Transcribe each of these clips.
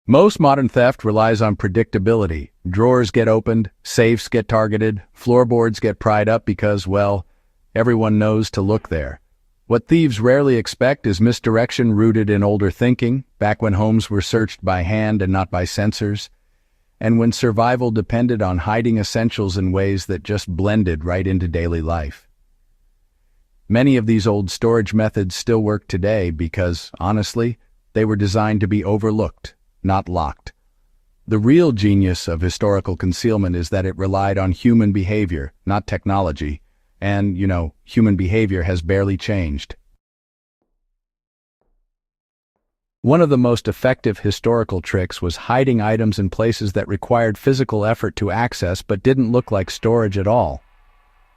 Most modern theft relies on predictability. Drawers get opened, safes get targeted, floorboards get pried up because, well, everyone knows to look there. What thieves rarely expect is misdirection rooted in older thinking, back when homes were searched by hand and not by sensors, and when survival depended on hiding essentials in ways that just blended right into daily life. Many of these old storage methods still work today because, honestly, they were designed to be overlooked, not locked. The real genius of historical concealment is that it relied on human behavior, not technology, and, human behavior has barely changed. One of the most effective historical tricks was hiding items in places that required physical effort to access but didn't look like storage at all.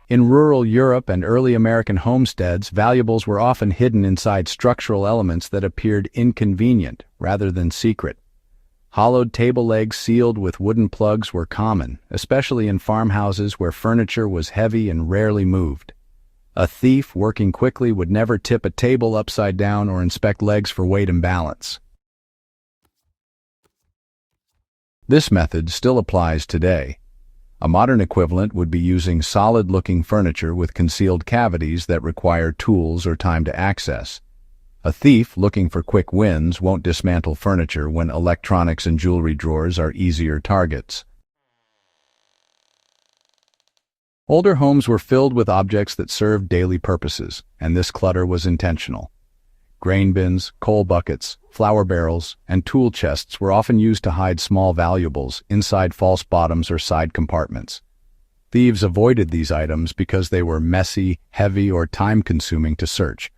In rural Europe and early American homesteads, valuables were often hidden inside structural elements that appeared inconvenient rather than secret. Hollowed table legs sealed with wooden plugs were common, especially in farmhouses where furniture was heavy and rarely moved. A thief working quickly would never tip a table upside down or inspect legs for weight imbalance. This method still applies today. A modern equivalent would be using solid-looking furniture with concealed cavities that require tools or time to access. A thief looking for quick wins won't dismantle furniture when electronics and jewelry drawers are easier targets. Older homes were filled with objects that served daily purposes, and this clutter was intentional. Grain bins, coal buckets, flour barrels, and tool chests were often used to hide small valuables inside false bottoms or side compartments. Thieves avoided these items because they were messy, heavy, or time-consuming to search.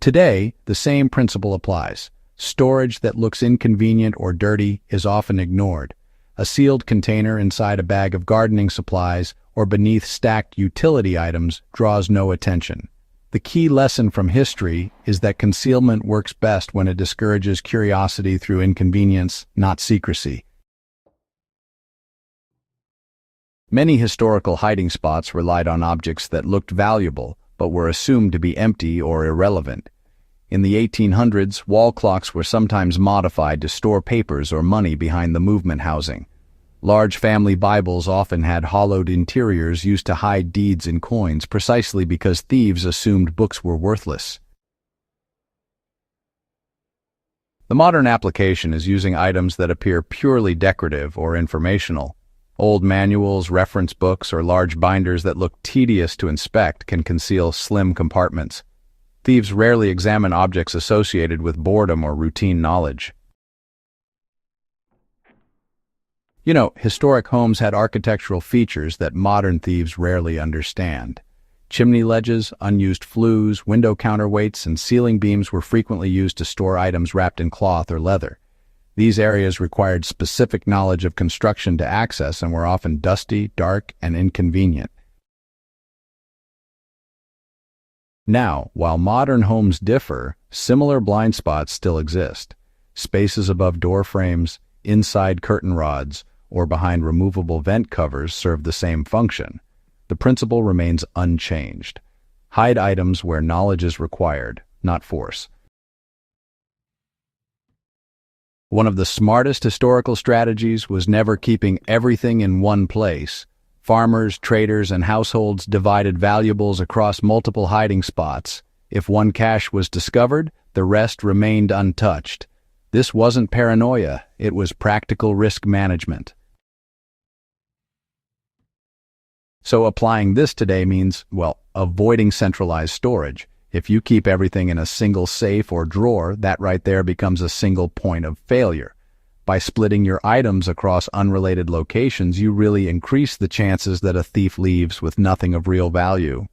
Today, the same principle applies. Storage that looks inconvenient or dirty is often ignored. A sealed container inside a bag of gardening supplies or beneath stacked utility items draws no attention. The key lesson from history is that concealment works best when it discourages curiosity through inconvenience, not secrecy. Many historical hiding spots relied on objects that looked valuable but were assumed to be empty or irrelevant. In the 1800s, wall clocks were sometimes modified to store papers or money behind the movement housing. Large family Bibles often had hollowed interiors used to hide deeds and coins precisely because thieves assumed books were worthless. The modern application is using items that appear purely decorative or informational. Old manuals, reference books, or large binders that look tedious to inspect can conceal slim compartments. Thieves rarely examine objects associated with boredom or routine knowledge. Historic homes had architectural features that modern thieves rarely understand. Chimney ledges, unused flues, window counterweights, and ceiling beams were frequently used to store items wrapped in cloth or leather. These areas required specific knowledge of construction to access and were often dusty, dark, and inconvenient. Now, while modern homes differ, similar blind spots still exist. Spaces above door frames, inside curtain rods, or behind removable vent covers serve the same function. The principle remains unchanged. Hide items where knowledge is required, not force. One of the smartest historical strategies was never keeping everything in one place. Farmers, traders, and households divided valuables across multiple hiding spots. If one cache was discovered, the rest remained untouched. This wasn't paranoia, it was practical risk management. So applying this today means, avoiding centralized storage. If you keep everything in a single safe or drawer, that right there becomes a single point of failure. By splitting your items across unrelated locations, you really increase the chances that a thief leaves with nothing of real value.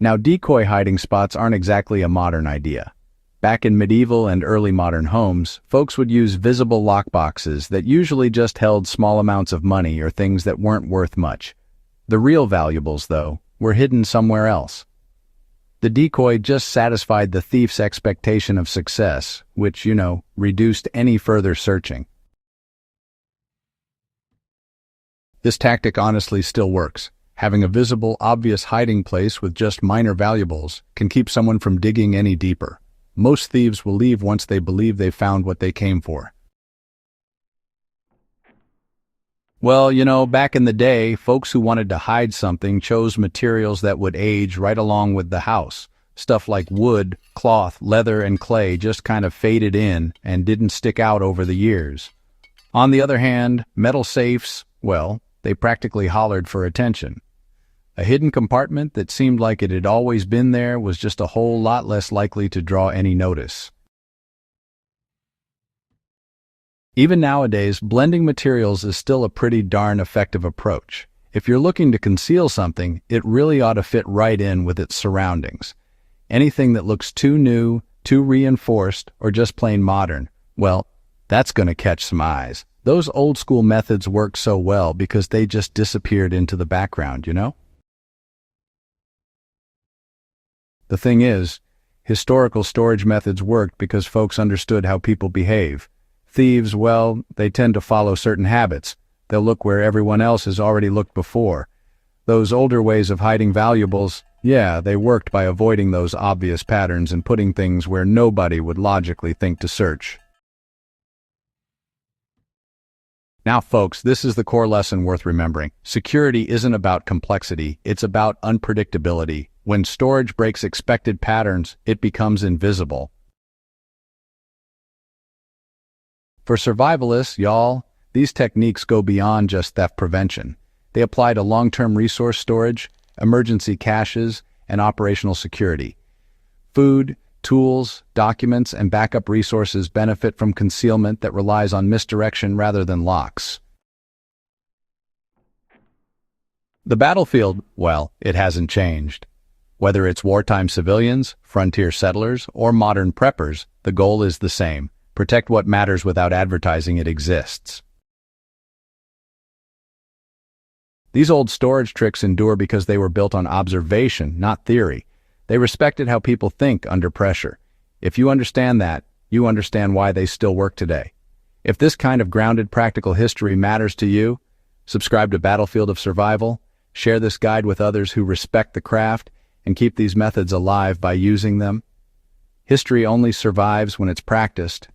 Now, decoy hiding spots aren't exactly a modern idea. Back in medieval and early modern homes, folks would use visible lockboxes that usually just held small amounts of money or things that weren't worth much. The real valuables, though, were hidden somewhere else. The decoy just satisfied the thief's expectation of success, which, reduced any further searching. This tactic honestly still works. Having a visible, obvious hiding place with just minor valuables can keep someone from digging any deeper. Most thieves will leave once they believe they've found what they came for. Well, back in the day, folks who wanted to hide something chose materials that would age right along with the house. Stuff like wood, cloth, leather, and clay just kind of faded in and didn't stick out over the years. On the other hand, metal safes, well, they practically hollered for attention. A hidden compartment that seemed like it had always been there was just a whole lot less likely to draw any notice. Even nowadays, blending materials is still a pretty darn effective approach. If you're looking to conceal something, it really ought to fit right in with its surroundings. Anything that looks too new, too reinforced, or just plain modern, well, that's going to catch some eyes. Those old-school methods work so well because they just disappeared into the background, The thing is, historical storage methods worked because folks understood how people behave. Thieves, well, they tend to follow certain habits. They'll look where everyone else has already looked before. Those older ways of hiding valuables, yeah, they worked by avoiding those obvious patterns and putting things where nobody would logically think to search. Now, folks, this is the core lesson worth remembering. Security isn't about complexity, it's about unpredictability. When storage breaks expected patterns, it becomes invisible. For survivalists, y'all, these techniques go beyond just theft prevention. They apply to long-term resource storage, emergency caches, and operational security. Food, tools, documents, and backup resources benefit from concealment that relies on misdirection rather than locks. The battlefield, well, it hasn't changed. Whether it's wartime civilians, frontier settlers, or modern preppers, the goal is the same. Protect what matters without advertising it exists. These old storage tricks endure because they were built on observation, not theory. They respected how people think under pressure. If you understand that, you understand why they still work today. If this kind of grounded practical history matters to you, subscribe to Battlefield of Survival, share this guide with others who respect the craft, and keep these methods alive by using them. History only survives when it's practiced,